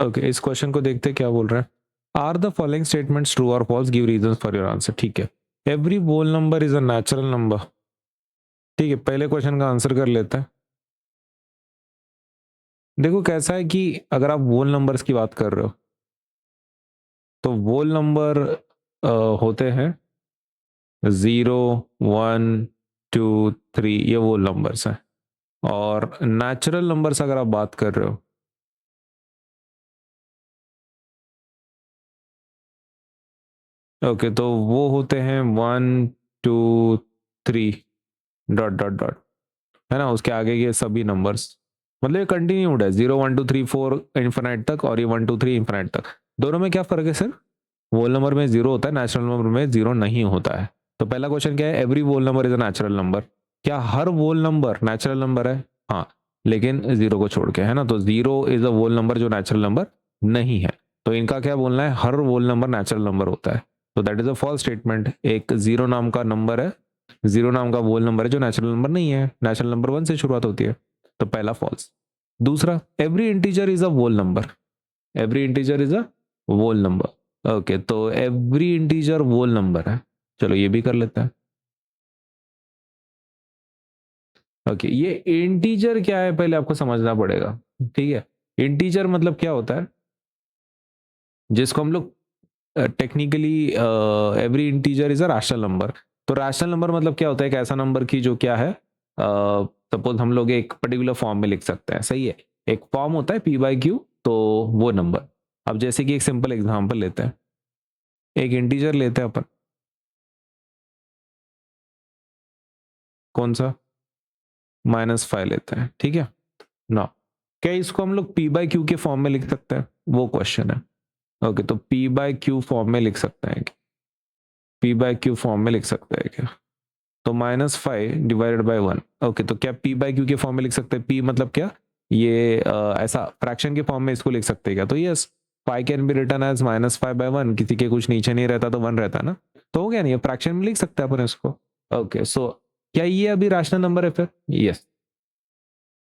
Okay, इस question को देखते क्या बोल रहा है। Are the following statements true और false, give reasons for your answer. ठीक है, every whole number is a natural number. ठीक है, पहले क्वेश्चन का आंसर कर लेते हैं। देखो कैसा है कि अगर आप होल नंबर्स की बात कर रहे हो तो होल नंबर होते हैं 0, 1, 2, 3, ये होल नंबर्स हैं। और नेचुरल नंबर्स अगर आप बात कर रहे हो ओके, तो वो होते हैं 1, 2, 3 डॉट डॉट डॉट, है ना, उसके आगे के सभी नंबर्स। मतलब ये कंटिन्यूड है, 0, 1, 2, 3, 4 इन्फिनाइट तक, और ये 1, 2, 3 इन्फिनाइट तक। दोनों में क्या फर्क है सर? वोल नंबर में 0 होता है, नेचुरल नंबर में 0 नहीं होता है। तो पहला क्वेश्चन क्या है, every whole number is a natural number. क्या हर वोल नंबर नेचुरल नंबर है? हाँ, लेकिन 0 को छोड़ के, है ना। तो 0 इज अ वोल नंबर जो नेचुरल नंबर नहीं है। तो इनका क्या बोलना है, हर वोल नंबर नेचुरल नंबर होता है। तो that is a false statement. एक 0 नाम का नंबर है, 0 नाम का वोल नंबर है जो नेचुरल नंबर नहीं है। नेचुरल नंबर 1 से शुरुआत होती है। तो पहला फॉल्स। दूसरा, every integer is a whole number. Every integer is a whole number. Okay, तो एवरी इंटीजर वोल नंबर है। चलो ये भी कर लेते हैं। ओके, ये इंटीजर क्या है पहले आपको समझना पड़ेगा। ठीक है, इंटीजर मतलब क्या होता है, जिसको हम लोग technically every integer is a rational number. तो रैशनल नंबर मतलब क्या होता है, एक ऐसा नंबर की जो क्या है, सपोज हम लोग एक पर्टिकुलर फॉर्म में लिख सकते हैं। सही है, एक फॉर्म होता है पी बाई क्यू, तो वो नंबर। अब जैसे कि एक सिंपल एग्जांपल लेते हैं, एक इंटीजर लेते हैं अपन। कौन सा? -5 लेते हैं। ठीक है ना, क्या इसको हम लोग पी बाई क्यू के फॉर्म में लिख सकते हैं? वो क्वेश्चन है। ओके, तो पी बाई क्यू फॉर्म में लिख सकते हैं क्या? पी बाई क्यू फॉर्म में लिख सकते हैं क्या? तो -5 डिवाइडेड बाई 1। ओके, तो क्या पी बाई क्यू के फॉर्म में लिख सकते हैं? पी मतलब क्या, ये ऐसा फ्रैक्शन के फॉर्म में इसको लिख सकते हैं क्या? तो yes, pi can be written as -5/1। किसी के कुछ नीचे नहीं रहता तो 1 रहता है ना, तो हो गया नहीं, फ्रैक्शन में लिख सकते हैं अपन इसको। ओके, सो क्या ये अभी रैशनल नंबर है फिर? Yes,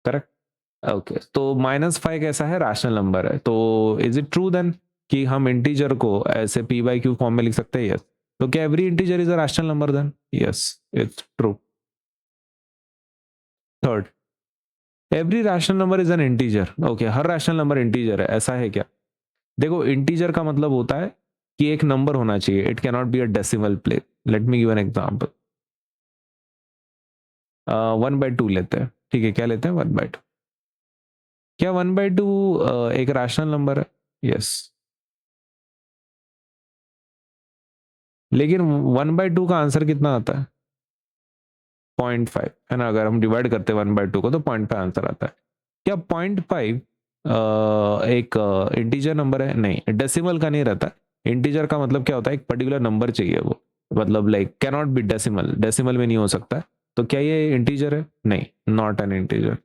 correct. ओके, तो -5 कैसा है, रैशनल नंबर है। तो इज इट ट्रू देन कि हम इंटीजर को ऐसे पी बाई क्यू फॉर्म में लिख सकते हैं? यस। तो क्या every integer is a rational number then? Yes, it's true. Third, every rational number is an integer. Okay, हर रैशनल नंबर इंटीजर है, ऐसा है क्या? देखो, इंटीजर का मतलब होता है कि एक नंबर होना चाहिए, it can not be a decimal place. Let me give an example. 1/2 लेते हैं। ठीक है, क्या लेते हैं? 1/2। क्या 1/2 एक रैशनल नंबर है? यस। लेकिन 1/2 का आंसर कितना आता है? 0.5, है ना। अगर हम डिवाइड करते हैं 1/2 को तो 0.5 आंसर आता है। क्या 0.5 एक इंटीजर नंबर है? नहीं, डेसिमल का नहीं रहता। इंटीजर का मतलब क्या होता है, एक पर्टिकुलर नंबर चाहिए वो, मतलब like can not be decimal, decimal में नहीं हो सकता। तो क्या ये इंटीजर है? नहीं, नॉट एन इंटीजर।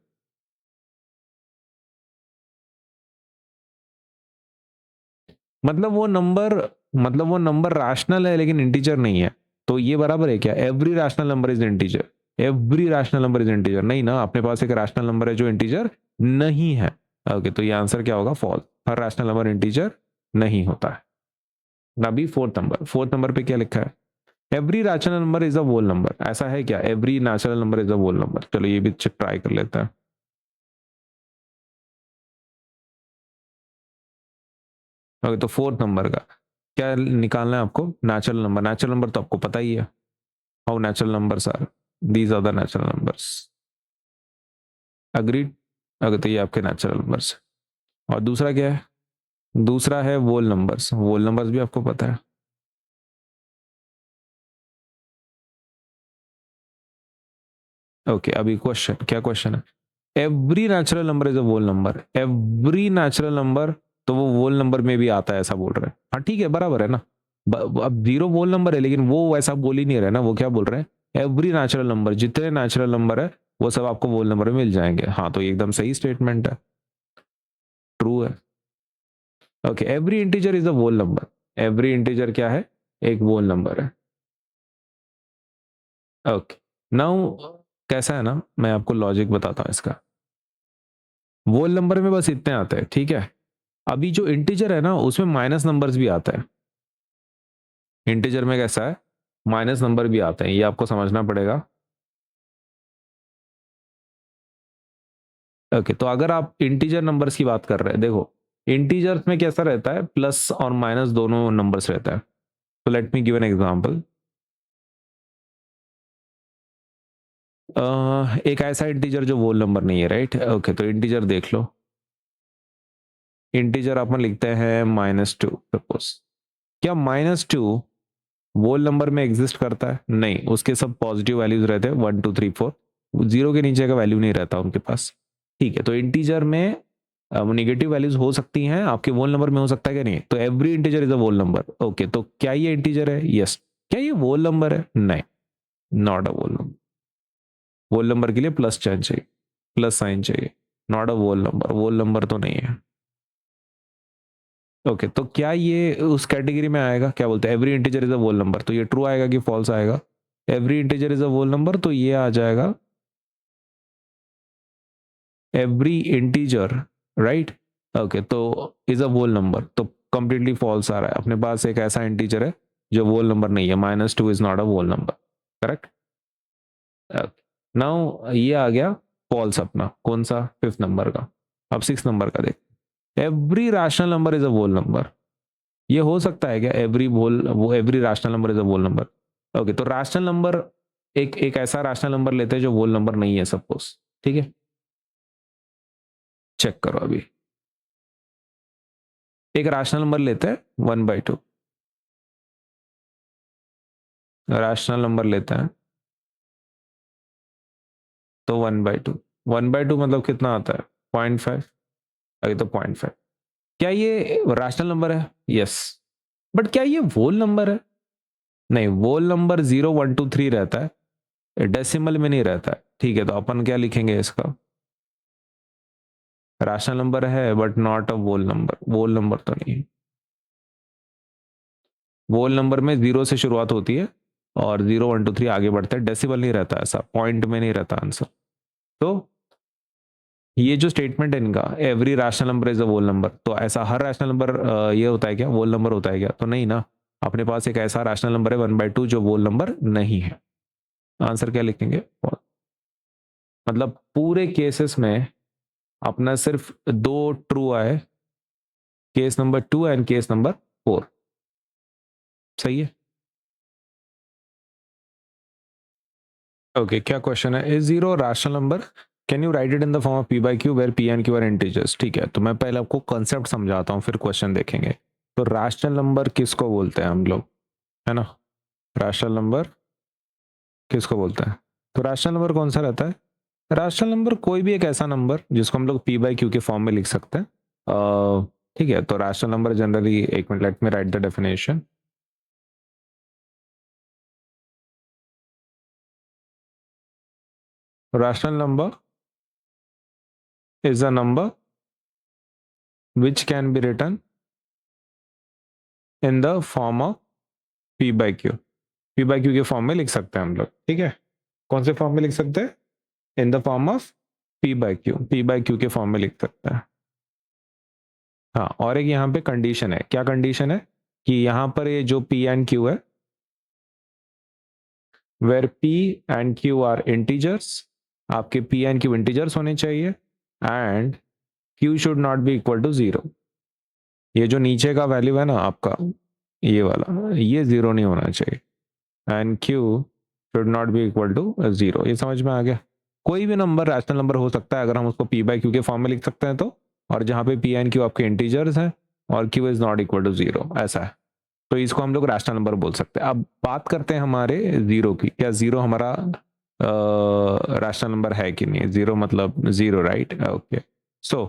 मतलब वो नंबर रैशनल है लेकिन इंटीजर नहीं है। तो ये बराबर है क्या, every rational number is integer? Every rational number is integer नहीं ना, अपने पास एक रैशनल नंबर है जो इंटीजर नहीं है। ओके, तो ये आंसर क्या होगा, फॉल्स। हर रैशनल नंबर इंटीजर नहीं होता है। अभी फोर्थ नंबर पे क्या लिखा है, every rational number is a whole number. ऐसा है क्या, every natural number is a whole number? चलो ये भी ट्राई कर लेते हैं। ओके, तो फोर्थ नंबर का क्या निकालना है आपको, नेचुरल नंबर। नेचुरल नंबर तो आपको पता ही है, how natural numbers are, these are the natural numbers. Agreed. अगर तो ये आपके नेचुरल नंबर्स। और दूसरा क्या है, दूसरा है वोल नंबर्स। वोल नंबर्स भी आपको पता है। ओके, अभी क्वेश्चन, क्या क्वेश्चन है, every natural number is a whole number. Every natural number, तो वो वोल नंबर में भी आता है ऐसा बोल रहे हैं। हाँ ठीक है, बराबर है ना। अब 0 वोल नंबर है लेकिन वो वैसा बोल ही नहीं रहे ना, वो क्या बोल रहे हैं, एवरी नेचुरल नंबर, जितने नेचुरल नंबर है वो सब आपको वोल नंबर में मिल जाएंगे। हाँ, तो एकदम सही स्टेटमेंट है, ट्रू है। Okay, every integer is a whole number. Every integer क्या है, एक वोल नंबर है। ओके, नाउ कैसा है ना, मैं आपको लॉजिक बताता हूँ इसका। वोल नंबर में बस इतने आते हैं, ठीक है। अभी जो इंटीजर है ना उसमें माइनस नंबर्स भी आता है, इंटीजर में कैसा है, माइनस नंबर भी आते हैं, ये आपको समझना पड़ेगा। ओके, तो अगर आप इंटीजर नंबर्स की बात कर रहे हैं, देखो इंटीजर्स में कैसा रहता है, प्लस और माइनस दोनों नंबर्स रहता है। तो let me give an example. एक ऐसा इंटीजर जो वोल नंबर नहीं है, राइट? ओके, तो इंटीजर देख लो, इंटीजर अपन लिखते हैं -2 सपोज। क्या -2 वोल नंबर में एग्जिस्ट करता है? नहीं, उसके सब पॉजिटिव वैल्यूज रहते हैं, 1 2 3 4, जीरो के नीचे का वैल्यू नहीं रहता उनके पास। ठीक है, तो इंटीजर में नेगेटिव वैल्यूज हो सकती हैं, आपके वोल नंबर में हो सकता है कि नहीं? तो every integer is a whole number. Okay, तो क्या ये इंटीजर है? यस। क्या ये वोल नंबर है? नहीं, not a whole number. Whole number के लिए प्लस साइन चाहिए, प्लस साइन चाहिए, not a whole number, whole number तो नहीं है। ओके, तो क्या ये उस कैटेगरी में आएगा? क्या बोलते हैं, every integer is a whole number, तो ये ट्रू आएगा कि फॉल्स आएगा? Every integer is a whole number, तो ये आ जाएगा एवरी इंटीजर, राइट? ओके, तो इज अ वोल नंबर, तो कंप्लीटली फॉल्स आ रहा है। अपने पास एक ऐसा इंटीजर है जो वोल नंबर नहीं है, -2 is not a whole number, correct? Now ये आ गया फॉल्स अपना, कौन सा? 5th नंबर का। अब 6th नंबर का देख, every rational number is a whole number. ये हो सकता है क्या? Every rational number is a whole number. Okay, तो रैशनल नंबर, एक एक ऐसा रैशनल नंबर लेते हैं जो वोल नंबर नहीं है सपोज, ठीक है? चेक करो अभी, एक रैशनल नंबर लेते हैं 1/2, रैशनल नंबर लेते हैं तो 1/2, 1/2 मतलब कितना आता है? 0.5। अभी तो 0.5, क्या ये रैशनल नंबर है? यस। बट क्या ये वोल नंबर है? नहीं, वोल नंबर 0 1 2 3 रहता है, डेसिमल में नहीं रहता है। ठीक है, तो अपन क्या लिखेंगे इसका? रैशनल नंबर है but not a whole number, whole number तो नहीं है। वोल नंबर में 0 से शुरुआत होती है और 0 1 2 3 आगे बढ़ता है, डेसिमल नहीं रहता, ऐसा पॉइंट में नहीं रहता आंसर। तो ये जो स्टेटमेंट है इनका, every rational number is a whole number, तो ऐसा हर रैशनल नंबर ये होता है क्या, वोल नंबर होता है क्या? तो नहीं ना, अपने पास एक ऐसा रैशनल नंबर है 1/2 जो वोल नंबर नहीं है। आंसर क्या लिखेंगे? मतलब पूरे केसेस में अपना सिर्फ दो ट्रू आए, case number 2 and case number 4। सही है। ओके, क्या क्वेश्चन है? Is zero rational number, can you write it in the form of p by q where p and q are integers? ठीक है, तो मैं पहले आपको कॉन्सेप्ट समझाता हूँ, फिर क्वेश्चन देखेंगे। तो रैशनल नंबर किसको बोलते हैं हम लोग, है ना? रैशनल नंबर किसको बोलते हैं? तो रैशनल नंबर कौन सा रहता है? रैशनल नंबर कोई भी एक ऐसा नंबर जिसको हम लोग p by q के फॉर्म में लिख सकते हैं। ठीक है, तो रैशनल नंबर जनरली, एक minute, let me right the definition. Rational number is a number which can be written in the form of p by q। p by q के फॉर्म में लिख सकते हैं हम लोग, ठीक है? कौन से फॉर्म में लिख सकते हैं? इन the form of p by q, p by q के फॉर्म में लिख सकते हैं। हाँ, और एक यहाँ पे कंडीशन है। क्या कंडीशन है? कि यहाँ पर ये जो p and q है, where p and q are integers, आपके p and q इंटीजर्स होने चाहिए, and q should not be equal to 0। ये जो नीचे का वैल्यू है ना आपका, ये वाला, ये 0 नहीं होना चाहिए, and q should not be equal to 0। ये समझ में आ गया? कोई भी नंबर रैशनल नंबर हो सकता है अगर हम उसको p by q के फॉर्म में लिख सकते हैं तो, और जहां पे p and q आपके इंटीजर्स हैं और q is not equal to 0, ऐसा है, तो इसको हम लोग रैशनल नंबर बोल सकते हैं। अब बात करते हैं हमारे जीरो की, क्या जीरो हमारा रैशनल नंबर है कि नहीं? जीरो मतलब जीरो, राइट? ओके, सो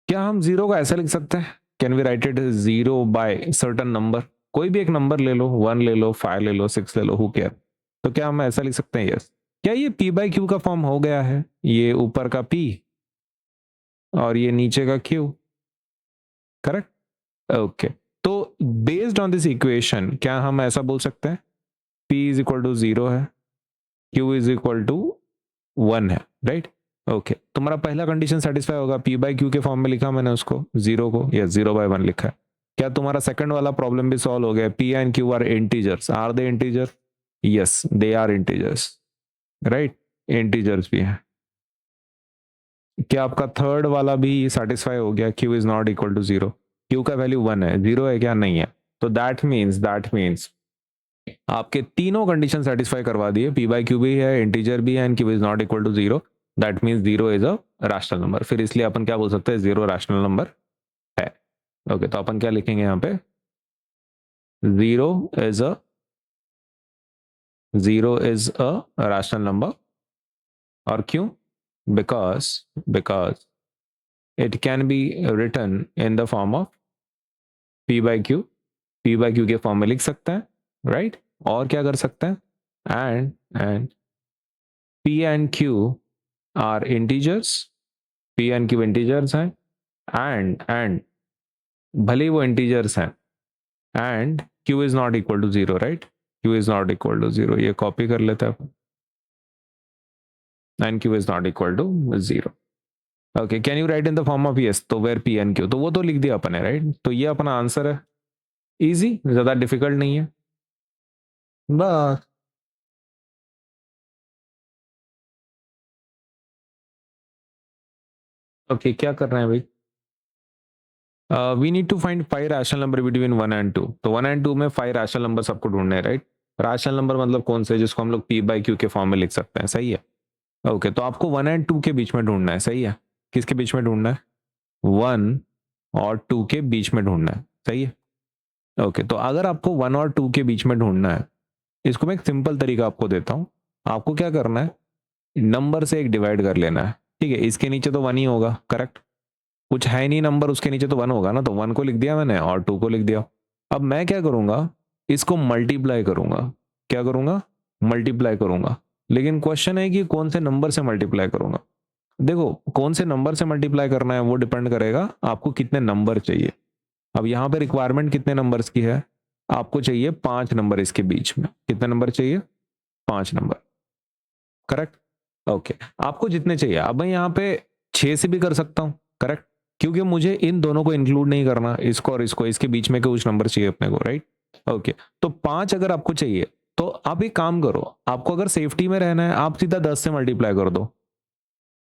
क्या हम जीरो को ऐसा लिख सकते हैं? Can we write it zero by certain number? कोई भी एक नंबर ले लो, 1 ले लो, 5 ले लो, 6 ले लो, हु केयर। तो क्या हम ऐसा लिख सकते हैं? यस। क्या ये p by q का फॉर्म हो गया है? ये ऊपर का p और ये नीचे का q, करेक्ट? ओके, तो बेस्ड ऑन दिस इक्वेशन क्या हम ऐसा बोल सकते हैं? p इज इक्वल टू 0 है, q इज इक्वल टू 1 है, राइट? ओके तुम्हारा पहला कंडीशन सेटिस्फाई होगा, पी बाई क्यू के फॉर्म में लिखा मैंने उसको जीरो को, या 0/1 लिखा है। क्या तुम्हारा सेकंड वाला प्रॉब्लम भी सॉल्व हो गया? P and Q are integers, are they integer? Yes they are integers, right, integers भी है। क्या आपका थर्ड वाला भी सेटिस्फाई हो गया? Q is not equal to 0, Q का वैल्यू 1 है, 0 है क्या? नहीं है। तो दैट मीन्स आपके तीनों कंडीशन सेटिस्फाई करवा दिए, पी बाई क्यू भी है, इंटीजर भी है, and Q is not equal to 0, that means 0 is a rational number. फिर इसलिए अपन क्या बोल सकते हैं? 0 रैशनल नंबर है। ओके तो अपन क्या लिखेंगे यहाँ पे? 0 is a 0 is a rational number. और क्यों? Because it can be written in the form of p by q, p by q के फॉर्म में लिख सकते हैं, राइट? और क्या कर सकते हैं? And p and q are integers, p and q integers हैं, and भले ही वो integers हैं, and q is not equal to 0, right? q is not equal to 0, ये कॉपी कर लेते हैं, and q is not equal to 0. Okay can you right in the form of yes, तो where P N Q, तो वो तो लिख दिया अपन ने, राइट? तो ये अपना आंसर है, इजी, ज्यादा डिफिकल्ट नहीं है बस। ओके क्या कर रहे हैं भाई? We need to find 5 rational number between 1 and 2। तो 1 एंड 2 में 5 रैशनल नंबर सबको ढूंढने हैं, राइट? रैशनल नंबर मतलब कौन से, जिसको हम लोग पी बाई क्यू के फॉर्म में लिख सकते हैं, सही है? ओके तो आपको 1 एंड 2 के बीच में ढूंढना है, सही है? किसके बीच में ढूंढना है? 1 और 2 के बीच में ढूंढना है, सही है? ओके तो अगर आपको 1 और 2 के बीच में ढूंढना है, इसको मैं एक सिंपल तरीका आपको देता हूं। आपको क्या करना है? नंबर से एक डिवाइड कर लेना है, ठीक है? इसके नीचे तो 1 ही होगा, करेक्ट? कुछ है नहीं नंबर, उसके नीचे तो 1 होगा ना, तो 1 को लिख दिया मैंने और 2 को लिख दिया। अब मैं क्या करूंगा? इसको मल्टीप्लाई करूंगा। क्या करूंगा? मल्टीप्लाई करूंगा। लेकिन क्वेश्चन है कि कौन से नंबर से मल्टीप्लाई करूंगा। देखो कौन से नंबर से मल्टीप्लाई करना है वो डिपेंड करेगा आपको कितने नंबर चाहिए। अब यहाँ पे रिक्वायरमेंट कितने नंबर्स की है? आपको चाहिए 5 नंबर इसके बीच में। कितने नंबर चाहिए? 5 नंबर, करेक्ट? ओके आपको जितने चाहिए, अब मैं यहाँ पे 6 से भी कर सकता हूँ, करेक्ट? क्योंकि मुझे इन दोनों को इंक्लूड नहीं करना, इसको और इसको, इसके बीच में कुछ नंबर चाहिए अपने को, राइट? ओके तो 5 अगर आपको चाहिए तो आप एक काम करो, आपको अगर सेफ्टी में रहना है आप सीधा 10 से मल्टीप्लाई कर दो,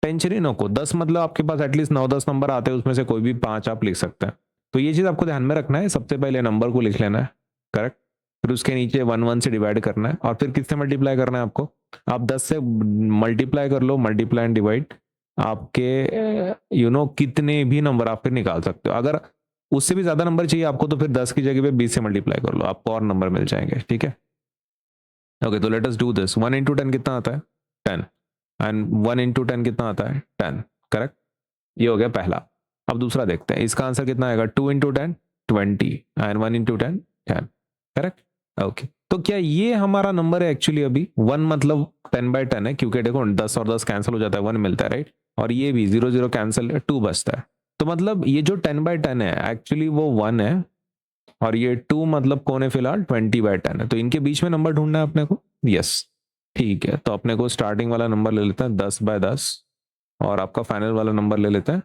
टेंशन ही नको। 10 मतलब आपके पास एटलीस्ट 9-10 नंबर आते हैं, उसमें से कोई भी 5 आप लिख सकते हैं। तो ये चीज आपको ध्यान में रखना है, सबसे पहले नंबर को लिख लेना है, करेक्ट? फिर उसके नीचे 1 1 से डिवाइड करना है, और फिर किससे मल्टीप्लाई करना है आपको? आप 10 से मल्टीप्लाई कर लो, मल्टीप्लाई एंड डिवाइड, आपके कितने भी नंबर आप फिर निकाल सकते हो। अगर उससे भी ज्यादा नंबर चाहिए आपको तो फिर 10 की जगह पे 20 से मल्टीप्लाई कर लो, आपको और नंबर मिल जाएंगे, ठीक है? ओके तो let us do this. 1 into 10 कितना आता है? 10। एंड 1 इंटू 10 कितना आता है? 10, करेक्ट? ये हो गया पहला। अब दूसरा देखते हैं, इसका आंसर कितना आएगा? 2 into 10 20, and 1 into 10 10, correct? Okay तो क्या ये हमारा नंबर है एक्चुअली? अभी 1 मतलब 10/10 है, क्योंकि देखो 10 और 10 कैंसिल हो जाता है, 1 मिलता है, राइट? और ये भी 0 0 कैंसिल, 2 बचता है। तो मतलब ये जो 10/10 है एक्चुअली वो 1 है, और ये 2 मतलब कौन है फिलहाल? 20/10 है। तो इनके बीच में नंबर ढूंढना है अपने को, यस। ठीक है तो अपने को स्टार्टिंग वाला नंबर ले लेते हैं 10/10, और आपका फाइनल वाला नंबर ले लेते हैं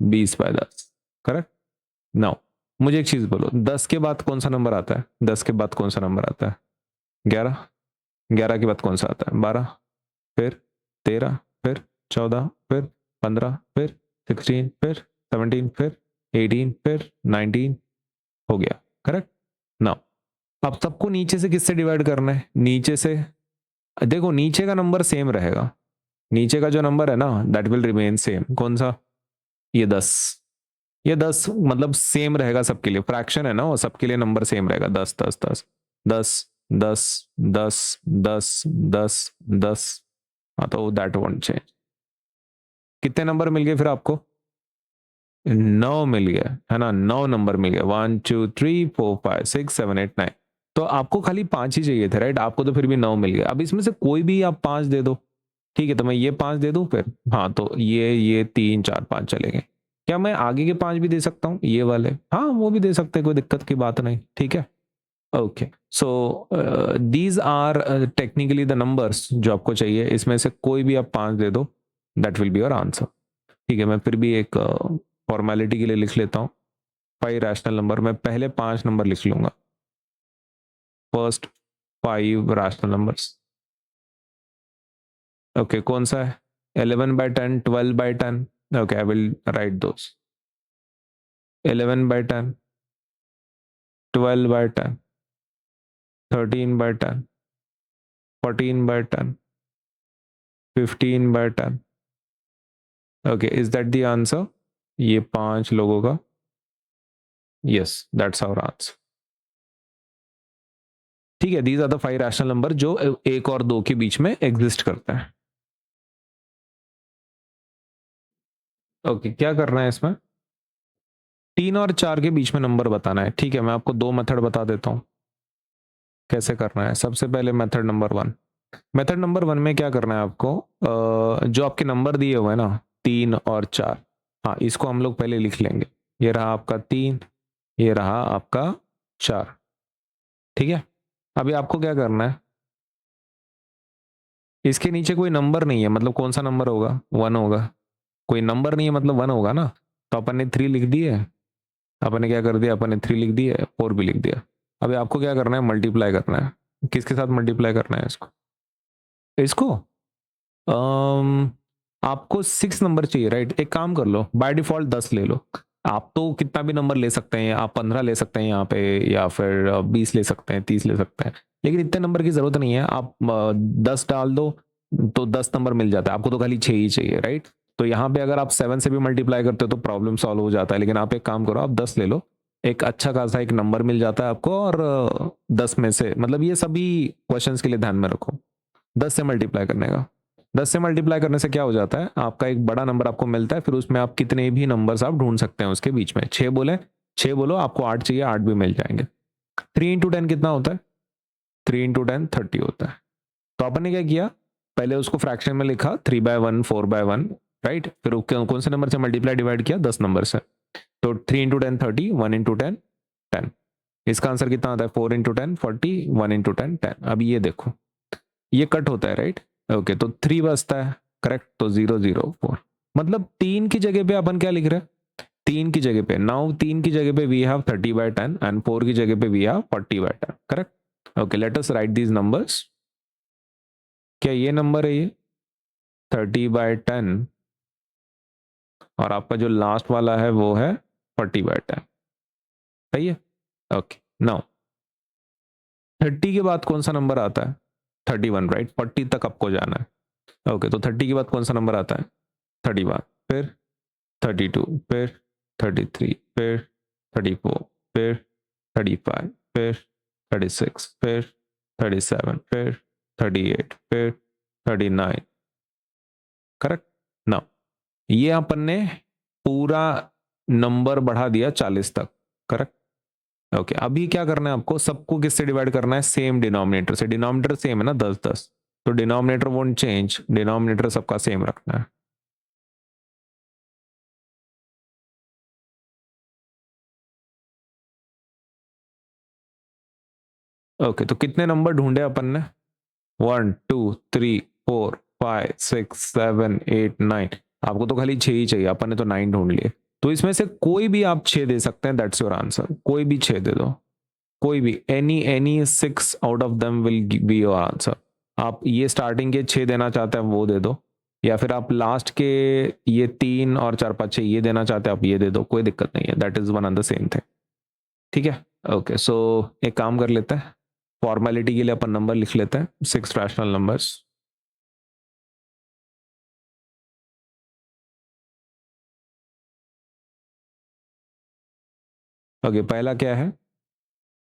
20/10, करेक्ट? नाउ मुझे एक चीज बोलो, 10 के बाद कौन सा नंबर आता है? 10 के बाद कौन सा नंबर आता है? 11। 11 के बाद कौन सा आता है? 12, फिर 13, फिर 14, फिर 15, फिर 16, फिर 17, फिर 18, फिर 19, हो गया, करेक्ट? नाउ अब सबको नीचे से किससे डिवाइड करना है? नीचे से। देखो नीचे का नंबर सेम रहेगा, नीचे का जो नंबर है ना दैट विल रिमेन सेम। कौन सा? ये 10। ये 10 मतलब सेम रहेगा सबके लिए, फ्रैक्शन है ना वो, सबके लिए नंबर सेम रहेगा, 10 10 10 10 10 10 10 10 10। हाँ तो दैट वोंट चेंज। कितने नंबर मिल गए फिर आपको? 9 मिल गया है ना, 9 नंबर मिल गया, 1 2 3 4 5 6 7 8 9। तो आपको खाली 5 ही चाहिए थे, राइट? आपको तो फिर भी 9 मिल गया। अब इसमें से कोई भी आप 5 दे दो, ठीक है? तो मैं ये 5 दे दूं फिर, हाँ तो ये 3 4 5 चलेंगे। क्या मैं आगे के 5 भी दे सकता हूँ, ये वाले? हाँ वो भी दे सकते हैं, कोई दिक्कत की बात नहीं, ठीक है? Okay so these are technically the numbers जो आपको चाहिए, इसमें से कोई भी आप 5 दे दो, that will be your answer. ठीक है, मैं फिर भी एक फॉर्मेलिटी के लिए लिख लेता हूँ 5 रैशनल नंबर। मैं पहले 5 नंबर लिख लूंगा, फर्स्ट 5 रैशनल नंबर्स। ओके, कौन सा है? 11/10, 12/10। Okay, I will write those. 11/10, 12/10, 13/10, 14/10, 15/10। Okay, is that the answer? ये 5 लोगों का? Yes, that's our answer. ठीक है, these are the 5 rational number जो 1 और 2 के बीच में एग्जिस्ट करते हैं। ओके, क्या करना है इसमें? 3 और 4 के बीच में नंबर बताना है। ठीक है, मैं आपको 2 मेथड बता देता हूँ कैसे करना है। सबसे पहले मेथड नंबर 1। मेथड नंबर 1 में क्या करना है आपको, जो आपके नंबर दिए हुए हैं ना 3 और 4, हाँ इसको हम लोग पहले लिख लेंगे। ये रहा आपका 3, ये रहा आपका 4। ठीक है, अभी आपको क्या करना है, इसके नीचे कोई नंबर नहीं है, मतलब कौन सा नंबर होगा? 1 होगा। कोई नंबर नहीं है मतलब 1 होगा ना। तो अपन ने 3 लिख दिए, अपन ने क्या कर दिया, अपन ने 3 लिख दिए, 4 भी लिख दिया। अभी आपको क्या करना है, मल्टीप्लाई करना है। किसके साथ मल्टीप्लाई करना है इसको? इसको आपको 6 नंबर चाहिए, राइट? एक काम कर लो, बाय डिफॉल्ट 10 ले लो। आप तो कितना भी नंबर ले सकते हैं, आप 15 ले सकते हैं यहाँ पे, या फिर 20 ले सकते हैं, 30 ले सकते हैं, लेकिन इतने नंबर की जरूरत नहीं है। आप 10 डाल दो तो 10 नंबर मिल जाता है आपको, तो खाली 6 ही चाहिए, राइट? तो यहाँ पे अगर आप 7 से भी मल्टीप्लाई करते हो तो प्रॉब्लम सॉल्व हो जाता है, लेकिन आप एक काम करो, आप 10 ले लो, एक अच्छा खासा एक नंबर मिल जाता है आपको। और 10 में से, मतलब ये सभी क्वेश्चंस के लिए ध्यान में रखो, 10 से मल्टीप्लाई करने का। 10 से मल्टीप्लाई करने से क्या हो जाता है, आपका एक बड़ा नंबर आपको मिलता है, फिर उसमें आप कितने भी नंबर्स आप ढूंढ सकते हैं उसके बीच में। 6 बोले, 6 बोलो, आपको 8 चाहिए, 8 भी मिल जाएंगे। 3 इंटू 10 कितना होता है? 3 इंटू 10 30 होता है। तो अपन ने क्या किया, पहले उसको फ्रैक्शन में लिखा 3/1, 4/1, राइट? फिर कौन से नंबर से मल्टीप्लाई डिवाइड किया? 10 नंबर से। तो 3 इंटू 10 30, 1 इंटू 10 10। इसका आंसर कितना आता है? 4 इंटू 10 40, 1 इंटू 10 10। अब ये देखो, ये कट होता है, राइट? ओके, तो 3 बचता है, करेक्ट? तो 0 0 4, मतलब 3 की जगह पे अपन क्या लिख रहे हैं? 3 की जगह पे, नाउ 3 की जगह पे वी हैव 30/10 एंड 4 की जगह पे we have 40/10, correct? Okay, let us write these numbers. क्या ये नंबर है, ये 30/10, और आपका जो लास्ट वाला है वो है 40/10, सही है? ओके, नाउ 30 के बाद कौन सा नंबर आता है? 31, राइट? 40 तक आपको जाना है। ओके, तो 30 के बाद कौन सा नंबर आता है? 31, फिर 32, फिर 33, फिर 34, फिर 35, फिर 36, फिर 37, फिर 38, फिर 39, करेक्ट? ना, ये अपन ने पूरा नंबर बढ़ा दिया 40 तक, करेक्ट? ओके, अभी क्या करना है आपको, सबको किससे डिवाइड करना है? सेम डिनोमिनेटर से। डिनोमिनेटर सेम है ना, 10 10, तो डिनोमिनेटर वोंट चेंज, डिनोमिनेटर सबका सेम रखना है। ओके, तो कितने नंबर ढूंढे अपन ने? 1 2 3 4 5 6 7 8 9। आपको तो खाली 6 ही चाहिए, अपन ने तो 9 ढूंढ लिए। तो इसमें से कोई भी आप 6 दे सकते हैं, दैट्स योर आंसर। कोई भी 6 दे दो, कोई भी, any 6 out of them will be your answer. आप ये स्टार्टिंग के 6 देना चाहते हैं वो दे दो, या फिर आप लास्ट के ये 3 और 4 5 6 ये देना चाहते हैं आप ये दे दो, कोई दिक्कत नहीं है, that is one and the same thing. ठीक है, ओके, सो एक काम कर लेते हैं, फॉर्मेलिटी के लिए अपन नंबर लिख लेते हैं, 6 रैशनल नंबर्स। ओके, पहला क्या है?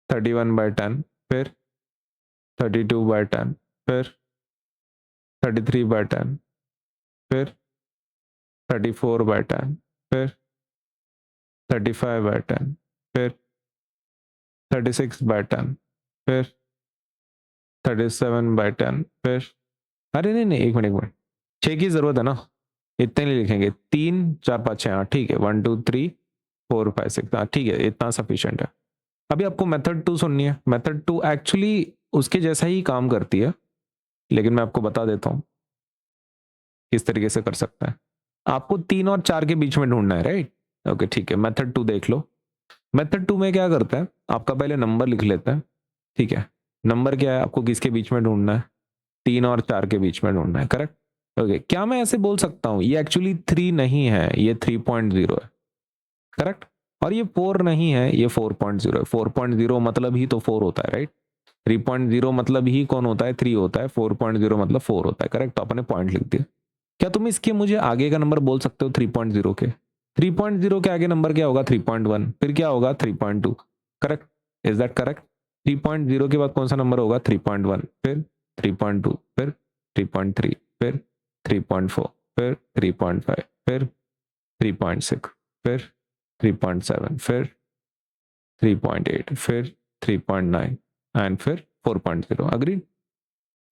31/10, फिर 32/10, फिर 33/10, फिर 34/10, फिर 35/10, फिर 36/10, फिर 37/10, फिर, अरे नहीं नहीं, एक मिनट एक मिनट, 6 की जरूरत है ना, इतने नहीं लिखेंगे, 3 4 5 6, हाँ ठीक है, 1 2 3 4 5 6, हाँ ठीक है, इतना सफिशिएंट है। अभी आपको मेथड 2 सुननी है। मेथड 2 एक्चुअली उसके जैसा ही काम करती है, लेकिन मैं आपको बता देता हूँ। किस तरीके से कर सकता है। आपको 3 और 4 के बीच में ढूंढना है, राइट? ओके ठीक है, मेथड 2 देख लो। मेथड 2 में क्या करता है, आपका पहले नंबर लिख लेता है, ठीक है। नंबर क्या है, आपको किसके बीच में ढूंढना है? 3 और 4 के बीच में ढूंढना है, करेक्ट? ओके, क्या मैं ऐसे बोल सकता हूँ ये एक्चुअली 3 नहीं है, ये 3.0 है, करेक्ट? और ये 4 नहीं है, ये 4.0 है। 4.0 मतलब ही तो 4 होता है, राइट? 3.0 मतलब ही कौन होता है? 3 होता है। 4.0 मतलब 4 होता है, करेक्ट? तो आपने पॉइंट लिख दिया। क्या तुम इसके मुझे आगे का नंबर बोल सकते हो 3.0 के? 3.0 के आगे नंबर क्या होगा? 3.1, फिर क्या होगा? 3.2, करेक्ट? Is that correct? 3.0 के बाद कौन सा नंबर होगा? 3.1, फिर 3.2, फिर 3.3, फिर 3.4, फिर 3.5, फिर 3.6, फिर 3.7, फिर 3.8, फिर 3.9 एंड फिर 4.0। अग्री?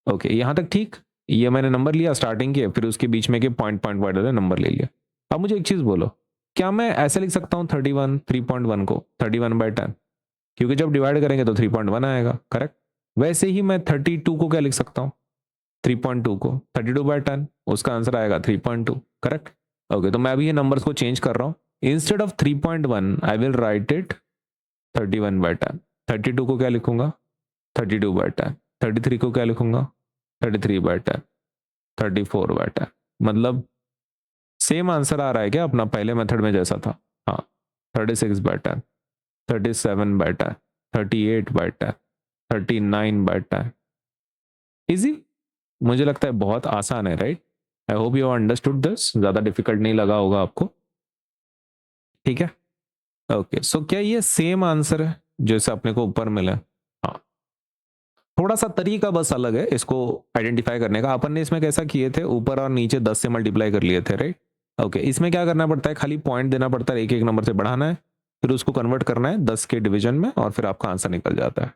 ओके, यहां तक ठीक। ये मैंने नंबर लिया स्टार्टिंग के, फिर उसके बीच में के पॉइंट पॉइंट वाले नंबर ले लिया। अब मुझे एक चीज बोलो, क्या मैं ऐसे लिख सकता हूँ 31 3.1 को 31/10? क्योंकि जब डिवाइड करेंगे तो 3.1 आएगा, करेक्ट? वैसे ही मैं 32 को क्या लिख सकता हूँ? 3.2 को 32/10, उसका आंसर आएगा 3.2, करेक्ट? ओके, तो मैं अभी ये नंबर्स को चेंज कर रहा हूँ। Instead of 3.1 I will right it 31/10। 32 को क्या लिखूंगा? 32/10। 33 को क्या लिखूंगा? 33/10। 34/10। मतलब सेम आंसर आ रहा है क्या अपना पहले मेथड में जैसा था? हाँ, 36/10, 37/10, 38/10, 39/10। इजी? मुझे लगता है बहुत आसान है, right? I hope you understood this, ज्यादा डिफिकल्ट नहीं लगा होगा आपको, ठीक है? ओके, सो क्या ये सेम आंसर है जैसे अपने को ऊपर मिला? हाँ, थोड़ा सा तरीका बस अलग है इसको आइडेंटिफाई करने का। अपन ने इसमें कैसा किए थे, ऊपर और नीचे 10 से मल्टीप्लाई कर लिए थे, राइट? ओके, इसमें क्या करना पड़ता है, खाली पॉइंट देना पड़ता है, एक एक नंबर से बढ़ाना है, फिर उसको कन्वर्ट करना है 10 के डिवीजन में, और फिर आपका आंसर निकल जाता है।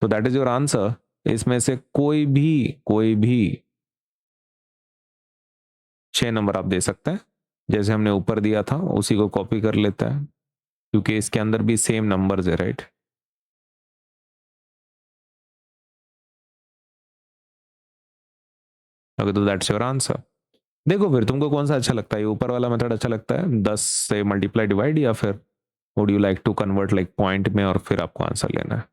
तो दैट इज योर आंसर। इसमें से कोई भी 6 नंबर आप दे सकते हैं, जैसे हमने ऊपर दिया था उसी को कॉपी कर लेता है, क्योंकि इसके अंदर भी सेम नंबर्स है, राइट? ओके, तो दैट्स योर आंसर। देखो फिर तुमको कौन सा अच्छा लगता है, ऊपर वाला मेथड अच्छा लगता है 10 से मल्टीप्लाई डिवाइड, या फिर would you like to convert like point में और फिर आपको आंसर लेना है?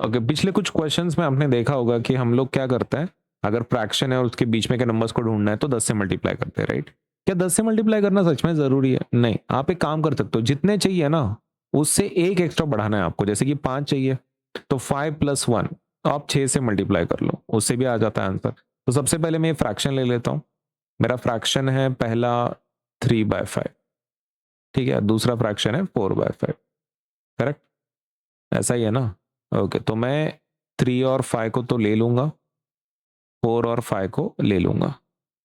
ओके, पिछले कुछ क्वेश्चंस में आपने देखा होगा कि हम लोग क्या करते हैं, अगर फ्रैक्शन है और उसके बीच में के नंबर्स को ढूंढना है तो 10 से मल्टीप्लाई करते हैं, राइट? क्या 10 से मल्टीप्लाई करना सच में जरूरी है? नहीं, आप एक काम कर सकते हो, जितने चाहिए ना उससे एक एक्स्ट्रा बढ़ाना है आपको। जैसे कि 5 चाहिए तो 5 + 1, तो आप 6 से मल्टीप्लाई कर लो, उससे भी आ जाता है आंसर। तो सबसे पहले मैं फ्रैक्शन ले लेता हूँ। मेरा फ्रैक्शन है पहला 3/5, ठीक है, दूसरा फ्रैक्शन है 4/5, करेक्ट? ऐसा ही है ना? ओके, तो मैं 3 और 5 को तो ले लूंगा, 4 और 5 को ले लूंगा।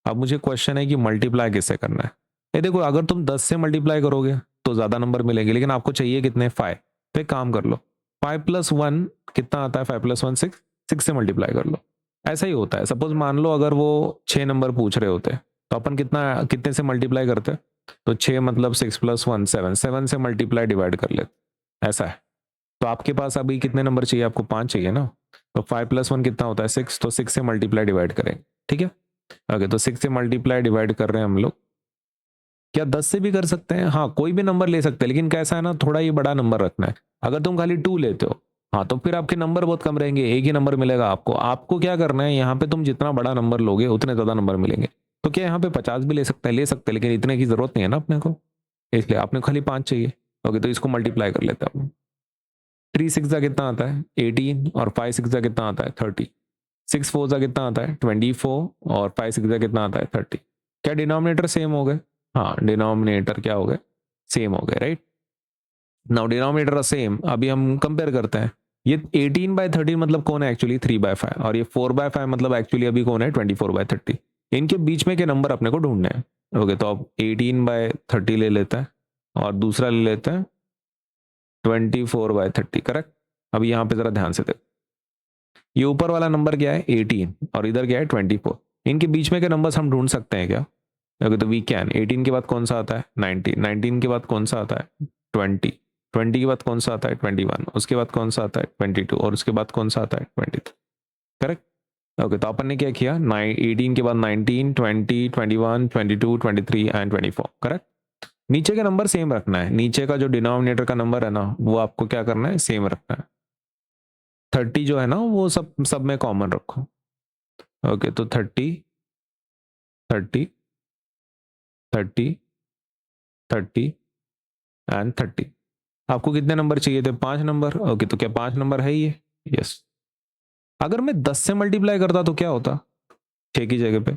अब मुझे क्वेश्चन है कि मल्टीप्लाई किससे करना है। ये देखो, अगर तुम 10 से मल्टीप्लाई करोगे तो ज्यादा नंबर मिलेंगे, लेकिन आपको चाहिए कितने? 5। तो एक काम कर लो, 5 + 1 कितना आता है? 5 + 1 6, 6 से मल्टीप्लाई कर लो। ऐसा ही होता है। सपोज मान लो अगर वो 6 नंबर पूछ रहे होते तो अपन कितने से मल्टीप्लाई करते? तो 6 मतलब 6 + 1 7, 7 से मल्टीप्लाई डिवाइड कर लेते। ऐसा है। तो आपके पास अभी कितने नंबर चाहिए? आपको 5 चाहिए ना? तो 5 + 1 कितना होता है? 6। तो 6 से मल्टीप्लाई डिवाइड करेंगे, ठीक है? ओके, तो 6 से मल्टीप्लाई डिवाइड कर रहे हैं हम लोग। क्या 10 से भी कर सकते हैं? हाँ, कोई भी नंबर ले सकते हैं, लेकिन कैसा है ना, थोड़ा ये बड़ा नंबर रखना है। अगर तुम खाली 2 लेते हो, हाँ, तो फिर आपके नंबर बहुत कम रहेंगे, एक ही नंबर मिलेगा आपको। आपको क्या करना है, यहाँ पे तुम जितना बड़ा नंबर लोगे उतने ज्यादा नंबर मिलेंगे। तो क्या यहाँ पे 50 भी ले सकते हैं, लेकिन इतने की जरूरत नहीं है ना अपने को, इसलिए आपने खाली 5 चाहिए। ओके, तो इसको मल्टीप्लाई कर लेते हैं। 3 6 जा कितना आता है? 18, और 5 6 जा कितना आता है? 30। 6 4 जा कितना आता है? 24, और 5 6 जा कितना आता है? 30। क्या डिनोमिनेटर सेम हो गए? हाँ, डिनोमिनेटर क्या हो गए? सेम हो गए, राइट? नाउ डिनोमिनेटर सेम, अभी हम कंपेयर करते हैं। ये 18/13 मतलब कौन है एक्चुअली? 3/5। और ये 4/5 मतलब एक्चुअली अभी कौन है? 24/30। इनके बीच में के नंबर अपने को ढूंढने हैं। ओके, तो अब 18/30 ले लेते हैं, और दूसरा ले लेते हैं 24/30, करेक्ट? अब यहाँ पे जरा ध्यान से देखो, ये ऊपर वाला नंबर क्या है? 18, और इधर क्या है? 24। इनके बीच में के नंबर्स हम ढूंढ सकते हैं क्या? ओके, तो वी कैन। 18 के बाद कौन सा आता है? 19। 19 के बाद कौन सा आता है? 20। 20 के बाद कौन सा आता है? 21। उसके बाद कौन सा आता है? 22। और उसके बाद कौन सा आता है? 23। करेक्ट? ओके, तो अपन ने क्या किया, 18 के बाद 19, 20, 21, 22, 23 एंड 24, करेक्ट। नीचे के नंबर सेम रखना है, नीचे का जो डिनोमिनेटर का नंबर है ना वो आपको क्या करना है, सेम रखना है। 30 जो है ना वो सब सब में कॉमन रखो। ओके, तो 30, 30, 30, 30 एंड 30। आपको कितने नंबर चाहिए थे, 5 नंबर। ओके, तो क्या 5 नंबर है ये? यस। अगर मैं 10 से मल्टीप्लाई करता तो क्या होता, 6 की जगह पे,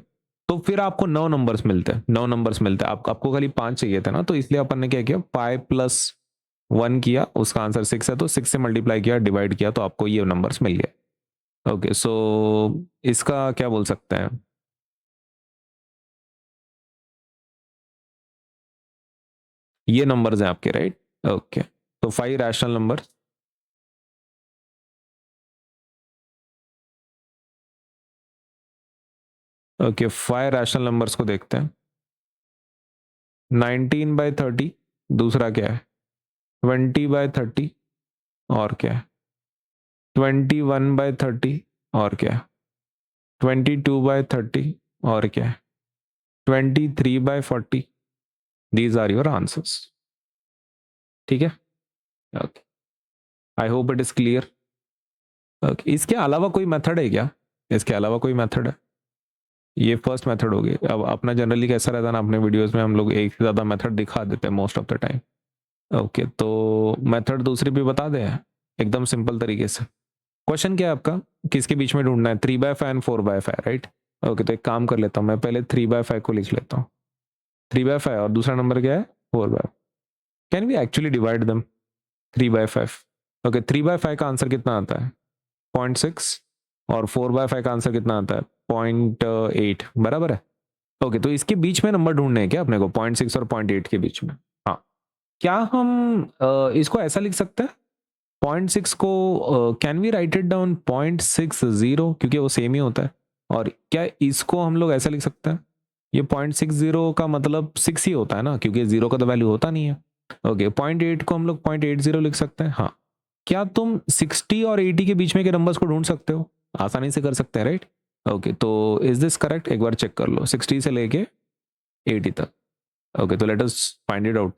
तो फिर आपको 9 नंबर्स मिलते हैं, 9 नंबर्स मिलते हैं। आपको खाली 5 चाहिए थे ना, तो इसलिए अपन ने क्या किया, 5+1 किया, उसका आंसर 6 है, तो 6 से मल्टीप्लाई किया, डिवाइड किया, तो आपको ये नंबर्स मिल गए। ओके, सो इसका क्या बोल सकते हैं, ये नंबर्स हैं आपके, राइट। ओके, तो 5 rational number. Okay, 5 rational numbers को देखते हैं। 19/30, दूसरा क्या है, 20/30, और क्या है, 21/30, और क्या है, 22/30, और क्या है, 23/40। These are your answers. ठीक है, okay, I hope it is clear. Okay, इसके अलावा कोई मेथड है क्या, इसके अलावा कोई मेथड है? ये फर्स्ट मेथड होगी। अब अपना जनरली कैसा रहता है ना, अपने वीडियोस में हम लोग एक से ज़्यादा मेथड दिखा देते हैं most of the time. Okay, तो मेथड दूसरी भी बता दें एकदम सिंपल तरीके से। क्वेश्चन क्या है आपका, किसके बीच में ढूंढना है, 3/5 एंड 4/5, राइट। ओके, तो एक काम कर लेता हूँ, मैं पहले 3/5 को लिख लेता हूँ। 3/5 और दूसरा नंबर क्या है, 4/5। कैन वी एक्चुअली डिवाइड दम, 3/5। ओके, 3/5 का आंसर कितना आता है, 0.6, और 4/5 का आंसर कितना आता है, 0.8, बराबर है। ओके, तो इसके बीच में नंबर ढूंढने हैं क्या अपने को, 0.6 और 0.8 के बीच में। हाँ, क्या हम इसको ऐसा लिख सकते हैं, 0.6 को can we write it down 0.60, क्योंकि वो सेम ही होता है। और क्या इसको हम लोग ऐसा लिख सकते हैं, ये 0.60 का मतलब 6 ही होता है ना, क्योंकि 0 का तो वैल्यू होता नहीं है। ओके, 0.8 को हम लोग 0.80 लिख सकते हैं। हाँ, क्या तुम 60 और 80 के बीच में के नंबर्स को ढूंढ सकते हो, आसानी से कर सकते हैं, राइट। ओके, तो इज दिस करेक्ट, एक बार चेक कर लो, 60 से लेके 80 तक। ओके, तो let us find it out.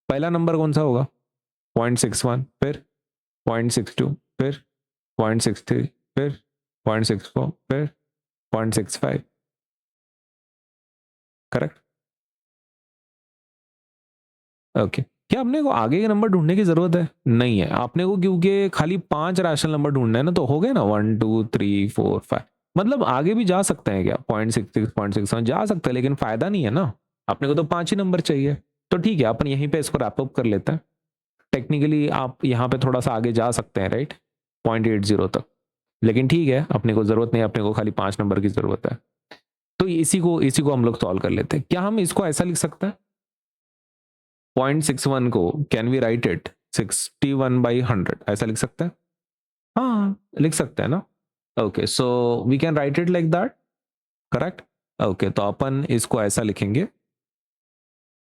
पहला नंबर कौन सा होगा, 0.61, फिर 0.62, फिर 0.63, फिर 0.64, फिर 0.65, करेक्ट। ओके, क्या अपने को आगे के नंबर ढूंढने की जरूरत है, नहीं है आपने को, क्योंकि खाली 5 रैशनल नंबर ढूंढना है ना, तो हो गए ना 1 2 3 4 5। मतलब आगे भी जा सकते हैं क्या, 0.66, 0.67 जा सकते हैं, लेकिन फायदा नहीं है ना, अपने को तो 5 ही नंबर चाहिए। तो ठीक है, अपन यहीं पे इसको रैप अप कर लेते हैं। टेक्निकली आप यहाँ पे थोड़ा सा आगे जा सकते हैं, राइट, 0.80 तक, लेकिन ठीक है, अपने को जरूरत नहीं है, अपने को खाली 5 नंबर की जरूरत है। तो इसी को हम लोग सॉल्व कर लेते हैं। क्या हम इसको ऐसा लिख सकते हैं, 0.61 को कैन वी राइट इट 61/100, ऐसा लिख सकते हैं। हाँ, लिख सकते हैं ना। Okay, so we can write it like that, correct. Okay, तो अपन इसको ऐसा लिखेंगे,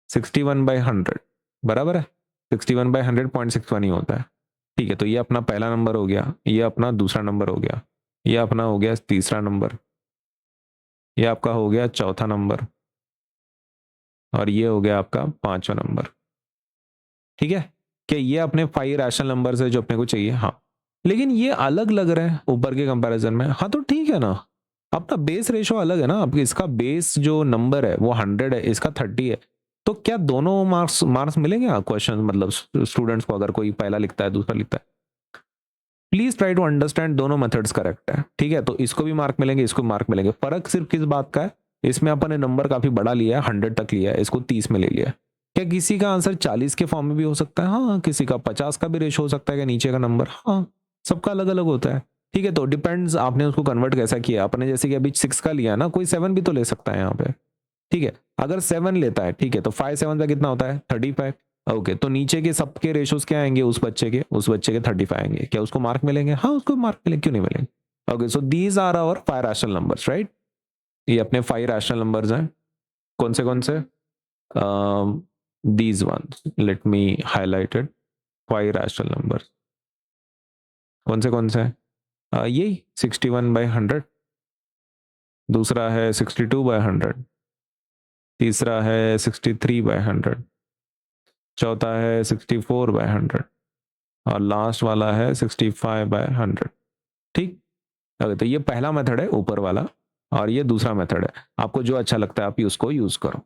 61/100, बराबर है। 61/100 0.61 ही होता है। ठीक है, तो ये अपना पहला नंबर हो गया, ये अपना दूसरा नंबर हो गया, ये अपना हो गया तीसरा नंबर, ये आपका हो गया चौथा नंबर, और ये हो गया आपका 5वां नंबर। ठीक है, क्या ये अपने 5 रैशनल नंबर है जो अपने को चाहिए, हाँ। लेकिन ये अलग लग रहा है ऊपर के कंपैरिजन में, हाँ तो ठीक है ना, अपना बेस रेशो अलग है ना, आपकी इसका बेस जो नंबर है वो 100 है, इसका 30 है। तो क्या दोनों मार्क्स मार्क्स मिलेंगे क्वेश्चन, मतलब स्टूडेंट्स को, अगर कोई पहला लिखता है दूसरा लिखता है। प्लीज ट्राई टू अंडरस्टैंड, दोनों मेथड्स करेक्ट है, ठीक है। तो इसको भी मार्क मिलेंगे, इसको मार्क मिलेंगे, फर्क सिर्फ किस बात का है, इसमें अपन ने नंबर काफी बड़ा लिया है, 100 तक लिया है, इसको 30 में ले लिया है। क्या किसी का आंसर 40 के फॉर्म में भी हो सकता है, हाँ, किसी का 50 का भी रेशो हो सकता है, क्या नीचे का नंबर, हाँ, सबका अलग अलग होता है। ठीक है, तो डिपेंड्स आपने उसको कन्वर्ट कैसा किया, आपने जैसे कि अभी 6 का लिया ना, कोई 7 भी तो ले सकता है यहाँ पे। ठीक है, अगर 7 लेता है, ठीक है, तो 5 7 का कितना होता है, 35। ओके, तो नीचे के सबके रेशोज क्या आएंगे, उस बच्चे के 35 आएंगे, क्या उसको मार्क मिलेंगे, हाँ उसको मार्क मिलेंगे, क्यों नहीं मिलेंगे। Okay, so these are our 5 rational numbers, right. ये अपने 5 रैशनल नंबर्स हैं, कौन से these ones, let me highlight it, 5 rational numbers, कौन से हैं, यही 61/100, दूसरा है 62/100, तीसरा है 63/100, चौथा है 64/100 और लास्ट वाला है 65/100। ठीक। ओके, तो ये पहला मेथड है ऊपर वाला और ये दूसरा मेथड है। आपको जो अच्छा लगता है आप उसको यूज करो।